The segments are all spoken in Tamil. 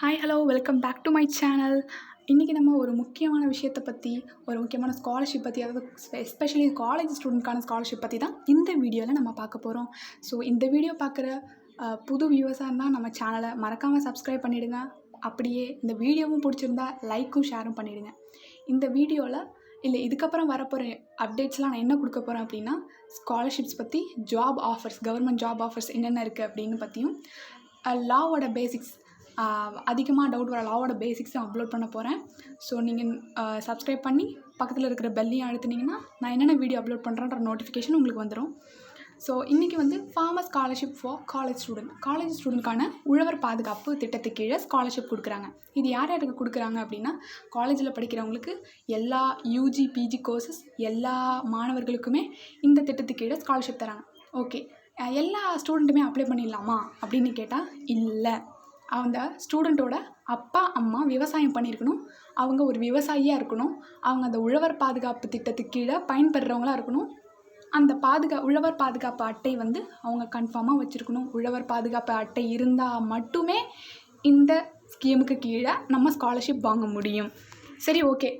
Hi hello welcome back to my channel. இன்றைக்கி நம்ம ஒரு முக்கியமான விஷயத்தை பற்றி, ஒரு முக்கியமான ஸ்காலர்ஷிப் பற்றி, அதாவது எஸ்பெஷலி காலேஜ் ஸ்டூடெண்ட்கான ஸ்காலர்ஷிப் பற்றி தான் இந்த வீடியோவில் நம்ம பார்க்க போகிறோம். ஸோ இந்த வீடியோ பார்க்குற புது வியூவர்ஸாக இருந்தால் நம்ம சேனலை மறக்காமல் சப்ஸ்கிரைப் பண்ணிவிடுங்க. அப்படியே இந்த வீடியோவும் பிடிச்சிருந்தா லைக்கும் ஷேரும் பண்ணிவிடுங்க. இந்த வீடியோவில் இதுக்கப்புறம் வரப்போகிற அப்டேட்ஸ்லாம் நான் என்ன கொடுக்க போகிறேன் அப்படின்னா, ஸ்காலர்ஷிப்ஸ் பற்றி, job offers, government job offers என்னென்ன இருக்குது அப்படின்னு பற்றியும், லாவோட பேசிக்ஸ், அதிகமாக டவுட் வர லாவோட பேசிக்ஸும் அப்லோட் பண்ண போகிறேன். ஸோ நீங்கள் சப்ஸ்கிரைப் பண்ணி பக்கத்தில் இருக்கிற பெல்லையும் அழுத்துனீங்கன்னா நான் என்னென்ன வீடியோ அப்லோட் பண்ணுறேன்ற நோட்டிஃபிகேஷன் உங்களுக்கு வந்துடும். ஸோ இன்றைக்கி ஃபார்மர் ஸ்காலர்ஷிப் ஃபார் காலேஜ் ஸ்டூடெண்ட்கான உழவர் பாதுகாப்பு திட்டத்துக்கு கீழே ஸ்காலர்ஷிப் கொடுக்குறாங்க. இது யார் யாருக்கு கொடுக்குறாங்க அப்படின்னா, காலேஜில் படிக்கிறவங்களுக்கு, எல்லா யூஜி பிஜி கோர்சஸ் எல்லா மாணவர்களுக்குமே இந்த திட்டத்துக்கு கீழே ஸ்காலர்ஷிப் தராங்க. ஓகே, எல்லா ஸ்டூடெண்ட்டுமே அப்ளை பண்ணிடலாமா அப்படின்னு கேட்டால் இல்லை. அந்த ஸ்டூடெண்ட்டோட அப்பா அம்மா விவசாயம் பண்ணியிருக்கணும், அவங்க ஒரு விவசாயியாக இருக்கணும், அவங்க அந்த உழவர் பாதுகாப்பு திட்டத்துக்கு கீழே பயன்பெறுறவங்களாக இருக்கணும், அந்த உழவர் பாதுகாப்பு அட்டை அவங்க கன்ஃபார்மாக வச்சுருக்கணும். உழவர் பாதுகாப்பு அட்டை இருந்தால் மட்டுமே இந்த ஸ்கீமுக்கு கீழே நம்ம ஸ்காலர்ஷிப் வாங்க முடியும். சரி, ஓகே,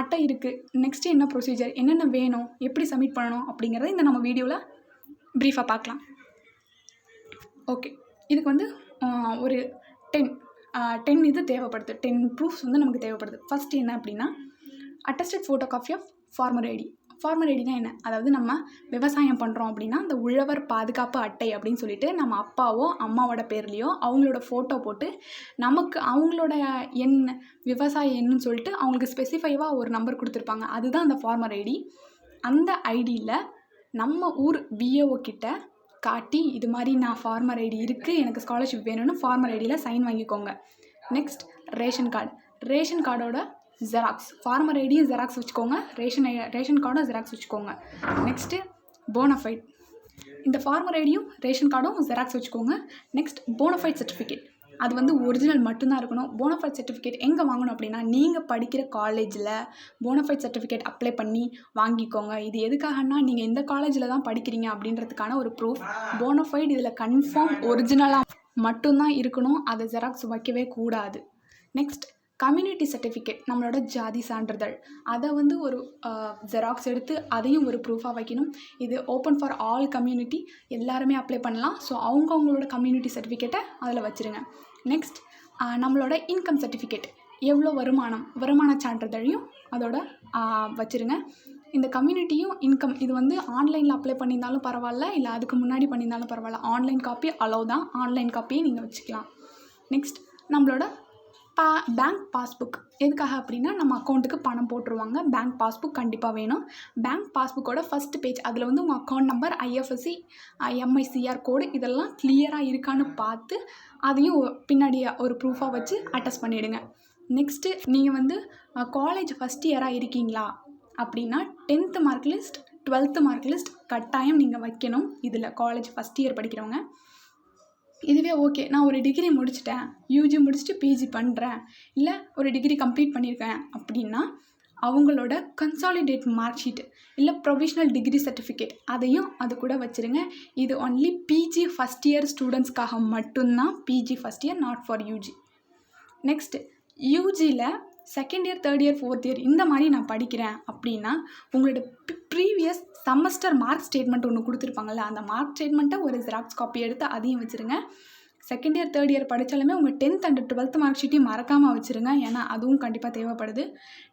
அட்டை இருக்குது, நெக்ஸ்ட்டு என்ன ப்ரொசீஜர், என்னென்ன வேணும், எப்படி சப்மிட் பண்ணணும் அப்படிங்கிறத இந்த நம்ம வீடியோவில் ப்ரீஃபாக பார்க்கலாம். ஓகே, இதுக்கு ஒரு 10 இது தேவைப்படுது. 10 ப்ரூஃப்ஸ் நமக்கு தேவைப்படுது. ஃபஸ்ட்டு என்ன அப்படின்னா, attested photo copy of former ID. Former ஐடினா என்ன? அதாவது நம்ம விவசாயம் பண்ணுறோம் அப்படின்னா அந்த உழவர் பாதுகாப்பு அட்டை அப்படின்னு சொல்லிட்டு நம்ம அப்பாவோ அம்மாவோட பேர்லேயோ அவங்களோட ஃபோட்டோ போட்டு நமக்கு அவங்களோட எண், விவசாய எண்ணுன்னு சொல்லிட்டு அவங்களுக்கு ஸ்பெசிஃபைவாக ஒரு நம்பர் கொடுத்துருப்பாங்க. அதுதான் அந்த ஃபார்மர் ஐடி. அந்த ஐடியில் நம்ம ஊர் விஏஓ கிட்ட காட்டி, இது மாதிரி நான் ஃபார்மர் ஐடி இருக்குது, எனக்கு ஸ்காலர்ஷிப் வேணும்னு ஃபார்மர் ஐடியில் சைன் வாங்கிக்கோங்க. நெக்ஸ்ட் ரேஷன் கார்டோட ஜெராக்ஸ், ஃபார்மர் ஐடியும் ஜெராக்ஸ் வச்சுக்கோங்க, ரேஷன் கார்டும் ஜெராக்ஸ் வச்சுக்கோங்க. நெக்ஸ்ட்டு போனஃபைட், இந்த ஃபார்மர் ஐடியும் ரேஷன் கார்டும் ஜெராக்ஸ் வச்சுக்கோங்க. நெக்ஸ்ட் போனஃபைட் சர்டிஃபிகேட், அது ஒரிஜினல் மட்டும்தான் இருக்கணும். போனஃபைட் சர்டிஃபிகேட் எங்கே வாங்கணும் அப்படின்னா, நீங்கள் படிக்கிற காலேஜில் போனஃபைட் சர்டிஃபிகேட் அப்ளை பண்ணி வாங்கிக்கோங்க. இது எதுக்காகனா, நீங்கள் இந்த காலேஜில் தான் படிக்கிறீங்க அப்படின்றதுக்கான ஒரு ப்ரூஃப். போனஃபைட் இதில் கன்ஃபார்ம் ஒரிஜினலாக மட்டும்தான் இருக்கணும், அதை ஜெராக்ஸ் வைக்கவே கூடாது. நெக்ஸ்ட் கம்யூனிட்டி சர்டிஃபிகேட், நம்மளோட ஜாதி சான்றிதழ், அதை ஒரு ஜெராக்ஸ் எடுத்து அதையும் ஒரு ப்ரூஃபாக வைக்கணும். இது ஓப்பன் ஃபார் ஆல் கம்யூனிட்டி, எல்லாருமே அப்ளை பண்ணலாம். ஸோ அவங்கவுங்களோட கம்யூனிட்டி சர்டிஃபிகேட்டை அதில் வச்சுருங்க. நெக்ஸ்ட் நம்மளோட இன்கம் சர்டிஃபிகேட், எவ்வளோ வருமான சான்றிதழையும் அதோட வச்சுருங்க. இந்த கம்யூனிட்டியும் இன்கம் இது ஆன்லைனில் அப்ளை பண்ணியிருந்தாலும் பரவாயில்ல, இல்லை அதுக்கு முன்னாடி பண்ணியிருந்தாலும் பரவாயில்ல, ஆன்லைன் காப்பி அலோவ் தான், ஆன்லைன் காப்பியை நீங்கள் வச்சுக்கலாம். நெக்ஸ்ட் நம்மளோட பேங்க் பாஸ்புக், எதுக்காக அப்படின்னா நம்ம அக்கௌண்ட்டுக்கு பணம் போட்டுருவாங்க, பேங்க் பாஸ்புக் கண்டிப்பாக வேணும். பேங்க் பாஸ்புக்கோட ஃபஸ்ட் பேஜ், அதில் உங்கள் அக்கௌண்ட் நம்பர், ஐஎஃப்எஸ்சி, எம்ஐசிஆர் கோடு இதெல்லாம் கிளியராக இருக்கான்னு பார்த்து அதையும் பின்னாடி ஒரு ப்ரூஃபாக வச்சு அட்டஸ்ட் பண்ணிவிடுங்க. நெக்ஸ்ட்டு நீங்கள் காலேஜ் ஃபஸ்ட் இயராக இருக்கீங்களா அப்படின்னா 10th mark list, 12th mark list கட்டாயம் நீங்கள் வைக்கணும். இதில் காலேஜ் ஃபஸ்ட் இயர் படிக்கிறவங்க. இதுவே ஓகே, நான் ஒரு டிகிரி முடிச்சிட்டேன், யூஜி முடிச்சுட்டு பிஜி பண்ணுறேன், இல்லை ஒரு டிகிரி கம்ப்ளீட் பண்ணியிருக்கேன் அப்படின்னா அவங்களோட கன்சாலிடேட் மார்க் ஷீட் இல்லை ப்ரொவிஷ்னல் டிகிரி சர்டிஃபிகேட் அதையும் அது கூட வச்சுருங்க. இது ஒன்லி பிஜி ஃபஸ்ட் இயர் ஸ்டூடெண்ட்ஸ்க்காக மட்டும்தான், PG first year, not for UG. Next யூஜியில் second year, third year, fourth year இந்த மாதிரி நான் படிக்கிறேன் அப்படின்னா உங்களோட ப்ரீவியஸ் செமஸ்டர் மார்க் ஸ்டேட்மெண்ட் ஒன்று கொடுத்துருப்பாங்கள்ல, அந்த மார்க் ஸ்டேட்மெண்ட்டை ஒரு ஜெராக்ஸ் காப்பி எடுத்து அதையும் வச்சுருங்க. செகண்ட் இயர், தேர்ட் இயர் படித்தாலுமே உங்கள் 10th and 12th மார்க் ஷீட்டையும் மறக்காமல் வச்சுருங்க, ஏன்னா அதுவும் கண்டிப்பாக தேவைப்படுது.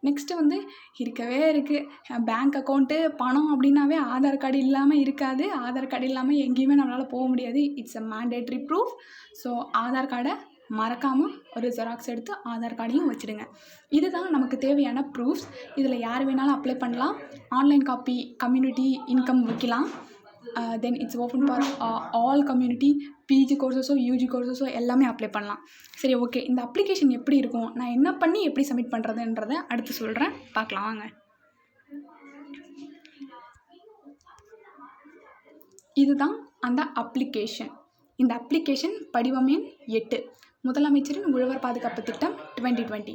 நெக்ஸ்ட்டு இருக்கவே இருக்குது, பேங்க் அக்கௌண்ட்டு, பணம் அப்படின்னாவே ஆதார் கார்டு இல்லாமல் இருக்காது. ஆதார் கார்டு இல்லாமல் எங்கேயுமே நம்மளால் போக முடியாது. It's a mandatory proof. So Aadhaar கார்டை மறக்காமல் ஒரு ஜெராக்ஸ் எடுத்து ஆதார் கார்டையும் வச்சுடுங்க. இதுதான் நமக்கு தேவையான ப்ரூஃப்ஸ். இதில் யார் வேணாலும் அப்ளை பண்ணலாம். ஆன்லைன் காப்பி, கம்யூனிட்டி இன்கம் வைக்கலாம். Then it's open for all community, PG கோர்ஸஸோ யூஜி கோர்ஸஸோ எல்லாமே அப்ளை பண்ணலாம். சரி, ஓகே, இந்த அப்ளிகேஷன் எப்படி இருக்கும், நான் என்ன பண்ணி எப்படி சப்மிட் பண்ணுறதுன்றதை அடுத்து சொல்கிறேன், பார்க்கலாம் வாங்க. இதுதான் அந்த அப்ளிகேஷன். இந்த அப்ளிகேஷன் படிவம் எண் 8, முதலமைச்சரின் உழவர் பாதுகாப்பு திட்டம் 2020.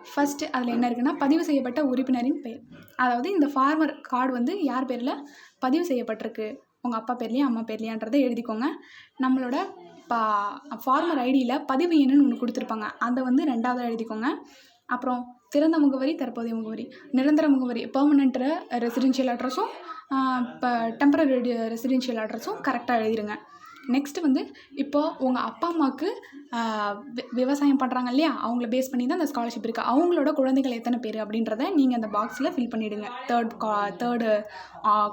ஃபஸ்ட்டு அதில் என்ன இருக்குன்னா, பதிவு செய்யப்பட்ட உறுப்பினரின் பெயர். அதாவது இந்த ஃபார்மர் கார்டு யார் பேரில் பதிவு செய்யப்பட்டிருக்கு, உங்கள் அப்பா பேர்லையா அம்மா பேர்லையான்றதை எழுதிக்கோங்க. நம்மளோட ஃபார்மர் ஐடியில் பதிவு எண்ணுன்னு ஒன்று கொடுத்துருப்பாங்க. அதை வந்து 2வது எழுதிக்கோங்க. அப்புறம் திறந்த முகவரி, தற்போதைய முகவரி, நிரந்தர முகவரி, பெர்மனண்ட் ரெசிடென்ஷியல் அட்ரஸும் இப்போ டெம்பரரி ரெசிடென்ஷியல் அட்ரஸும் கரெக்டாக எழுதிடுங்க. நெக்ஸ்ட்டு வந்து இப்போது உங்கள் அப்பா அம்மாவுக்கு விவசாயம் பண்ணுறாங்க இல்லையா, அவங்கள பேஸ் பண்ணி தான் அந்த ஸ்காலர்ஷிப் இருக்குது. அவங்களோட குழந்தைகள் எத்தனை பேர் அப்படின்றத நீங்கள் அந்த பாக்ஸில் ஃபில் பண்ணிவிடுங்க. தேர்டு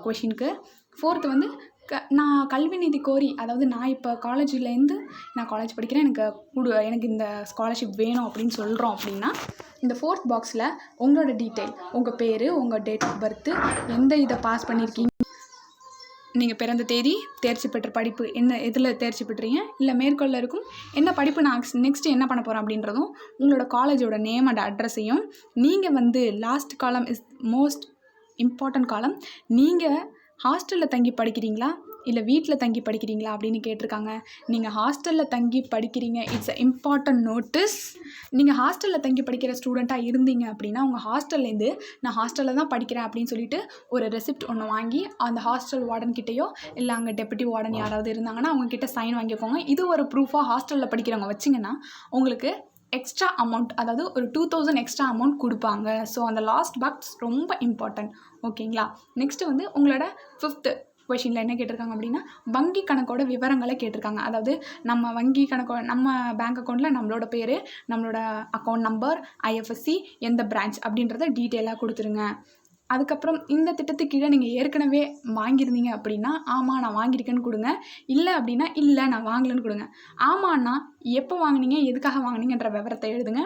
கொஷினுக்கு. 4th வந்து நான் கல்வி நிதி கோரி, அதாவது நான் இப்போ காலேஜ்லேருந்து நான் காலேஜ் படிக்கிறேன், எனக்கு இந்த ஸ்காலர்ஷிப் வேணும் அப்படின்னு சொல்கிறோம் அப்படின்னா இந்த 4th பாக்ஸில் உங்களோட டீட்டெயில், உங்கள் பேர், உங்கள் டேட் ஆஃப் பர்த்து, எந்த இதை பாஸ் பண்ணியிருக்கீங்க, நீங்கள் பிறந்த தேதி, தேர்ச்சி பெற்ற படிப்பு எதில் தேர்ச்சி பெற்றீங்க, இல்லை மேற்கொள்ள இருக்கும் என்ன படிப்பு நான் நெக்ஸ்ட்டு என்ன பண்ண போகிறேன் அப்படின்றதும், உங்களோட காலேஜோட நேம் அண்ட் அட்ரஸையும், நீங்கள் வந்து last column is most important காலம், நீங்கள் ஹாஸ்டலில் தங்கி படிக்கிறீங்களா இல்லை வீட்டில் தங்கி படிக்கிறீங்களா அப்படின்னு கேட்டிருக்காங்க. நீங்கள் ஹாஸ்டலில் தங்கி படிக்கிறீங்க, இட்ஸ் அ இம்பார்ட்டன்ட் நோட்டீஸ். நீங்கள் ஹாஸ்டலில் தங்கி படிக்கிற ஸ்டூடெண்ட்டாக இருந்தீங்க அப்படின்னா உங்கள் ஹாஸ்டல்லேருந்து நான் ஹாஸ்டலில் தான் படிக்கிறேன் அப்படின்னு சொல்லிட்டு ஒரு ரெசிப்ட் ஒன்று வாங்கி அந்த ஹாஸ்டல் வார்டன்கிட்டையோ இல்லை அங்கே டெப்யூட்டி வார்டன் யாராவது இருந்தாங்கன்னா அவங்கக்கிட்ட சைன் வாங்கிக்கோங்க. இது ஒரு ப்ரூஃபாக ஹாஸ்டலில் படிக்கிறவங்க வச்சிங்கன்னா உங்களுக்கு எக்ஸ்ட்ரா அமௌண்ட், அதாவது ஒரு 2000 எக்ஸ்ட்ரா அமௌண்ட் கொடுப்பாங்க. ஸோ அந்த லாஸ்ட் பாக்ஸ் ரொம்ப இம்பார்ட்டன்ட். ஓகேங்களா? நெக்ஸ்ட்டு வந்து உங்களோட 5th கொஷினில் என்ன கேட்டிருக்காங்க அப்படின்னா வங்கி கணக்கோட விவரங்களை கேட்டிருக்காங்க. அதாவது நம்ம வங்கி நம்ம பேங்க் அக்கௌண்ட்டில் நம்மளோட பேர், நம்மளோட அக்கௌண்ட் நம்பர், ஐஎஃப்எஸ்சி, எந்த பிரான்ச் அப்படின்றத டீட்டெயிலாக கொடுத்துருங்க. அதுக்கப்புறம் இந்த திட்டத்துக்கு கீழே நீங்கள் ஏற்கனவே வாங்கியிருந்தீங்க அப்படின்னா ஆமாம் நான் வாங்கியிருக்கேன்னு கொடுங்க. இல்லை அப்படின்னா இல்லை நான் வாங்கலைன்னு கொடுங்க. ஆமான்னா எப்போ வாங்கினீங்க, எதுக்காக வாங்கினீங்கன்ற விவரத்தை எழுதுங்க.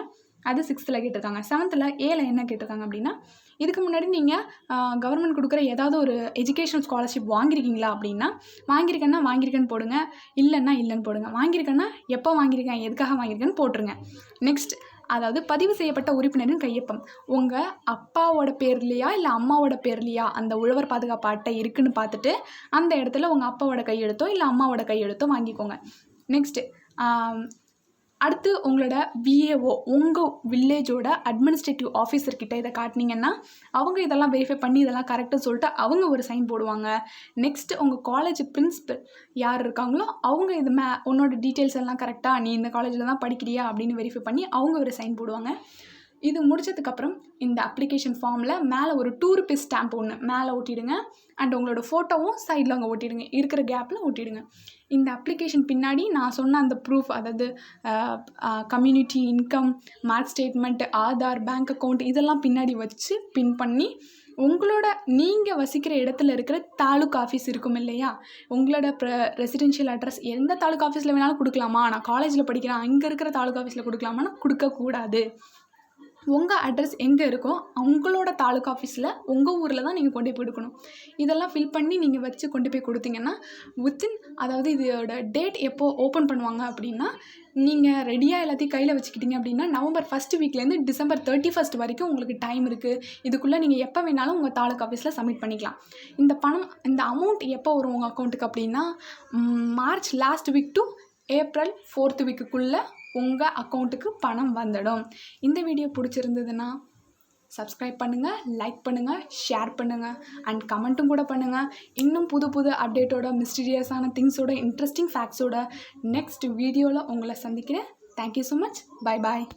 அது 6th கேட்டிருக்காங்க. 7th ஏல என்ன கேட்டிருக்காங்க அப்படின்னா இதுக்கு முன்னாடி நீங்கள் கவர்மெண்ட் கொடுக்குற ஏதாவது ஒரு எஜுகேஷன் ஸ்காலர்ஷிப் வாங்கியிருக்கீங்களா அப்படின்னா வாங்கியிருக்கேன்னு போடுங்க, இல்லைன்னா இல்லைன்னு போடுங்க. வாங்கியிருக்கேன்னா எப்போ வாங்கியிருக்கேன், எதுக்காக வாங்கியிருக்கேன்னு போட்டுருங்க. நெக்ஸ்ட், அதாவது பதிவு செய்யப்பட்ட உறுப்பினரின் கையொப்பம் உங்கள் அப்பாவோட பேர்லையா இல்லை அம்மாவோட பேர்லையா அந்த உழவர் பாதுகாப்பு அட்டை இருக்குன்னு பார்த்துட்டு அந்த இடத்துல உங்கள் அப்பாவோட கையெழுத்தோ இல்லை அம்மாவோட கையெழுத்தோ வாங்கிக்கோங்க. நெக்ஸ்ட்டு, அடுத்து உங்களோட விஏஓ, உங்கள் வில்லேஜோட அட்மினிஸ்ட்ரேட்டிவ் ஆஃபீஸர்கிட்ட இதை காட்டினீங்கன்னா அவங்க இதெல்லாம் வெரிஃபை பண்ணி இதெல்லாம் கரெக்டாக சொல்லிட்டு அவங்க ஒரு சைன் போடுவாங்க. நெக்ஸ்ட்டு உங்கள் காலேஜ் பிரின்சிபல் யார் இருக்காங்களோ அவங்க இது உன்னோட டீட்டெயில்ஸ் எல்லாம் கரெக்டாக நீ இந்த காலேஜில் தான் படிக்கிறியா அப்படின்னு வெரிஃபை பண்ணி அவங்க ஒரு சைன் போடுவாங்க. இது முடிச்சதுக்கப்புறம் இந்த அப்ளிகேஷன் ஃபார்மில் மேலே ஒரு 2 rupees ஸ்டாம்ப் ஒன்று மேலே ஒட்டிடுங்க. அண்ட் உங்களோட ஃபோட்டோவும் சைடில் அங்கே ஒட்டிடுங்க, இருக்கிற கேப்பில் ஒட்டிடுங்க. இந்த அப்ளிகேஷன் பின்னாடி நான் சொன்ன அந்த ப்ரூஃப், அதாவது community income, mark statement, Aadhaar, bank account இதெல்லாம் பின்னாடி வச்சு பின் பண்ணி உங்களோட நீங்கள் வசிக்கிற இடத்துல இருக்கிற தாலுக் ஆஃபீஸ் இருக்கும் இல்லையா, உங்களோட ரெசிடென்ஷியல் அட்ரஸ் எந்த தாலுக் ஆஃபீஸில் வேணாலும் கொடுக்கலாமா, நான் காலேஜில் படிக்கிறேன் அங்கே இருக்கிற தாலுக் ஆஃபீஸில் கொடுக்கலாமான்னு கொடுக்கக்கூடாது. உங்கள் அட்ரஸ் எங்கே இருக்கோ அவங்களோட தாலுக் ஆஃபீஸில் உங்கள் ஊரில் தான் நீங்கள் கொண்டு போய் கொடுக்கணும். இதெல்லாம் ஃபில் பண்ணி நீங்கள் வச்சு கொண்டு போய் கொடுத்தீங்கன்னா அதாவது இதோட டேட் எப்போது ஓப்பன் பண்ணுவாங்க அப்படின்னா நீங்கள் ரெடியாக எல்லாத்தையும் கையில் வச்சுக்கிட்டீங்க அப்படின்னா நவம்பர் 1st வீக்லேருந்து டிசம்பர் 31st வரைக்கும் உங்களுக்கு டைம் இருக்குது. இதுக்குள்ளே நீங்கள் எப்போ வேணாலும் உங்கள் தாலுக் ஆஃபீஸில் சப்மிட் பண்ணிக்கலாம். இந்த அமௌண்ட் எப்போ வரும் உங்கள் அக்கௌண்ட்டுக்கு அப்படின்னா March last week to April 4th வீக்குக்குள்ளே உங்கள் அக்கௌண்ட்டுக்கு பணம் வந்துடும். இந்த வீடியோ பிடிச்சிருந்ததுன்னா சப்ஸ்கிரைப் பண்ணுங்கள், லைக் பண்ணுங்கள், ஷேர் பண்ணுங்கள் அண்ட் கமெண்ட்டும் கூட பண்ணுங்கள். இன்னும் புது புது அப்டேட்டோட, மிஸ்டீரியஸான திங்ஸோட, இன்ட்ரெஸ்டிங் ஃபேக்ட்ஸோட நெக்ஸ்ட் வீடியோவில் உங்களை சந்திக்கிறேன். Thank you so much. Bye bye.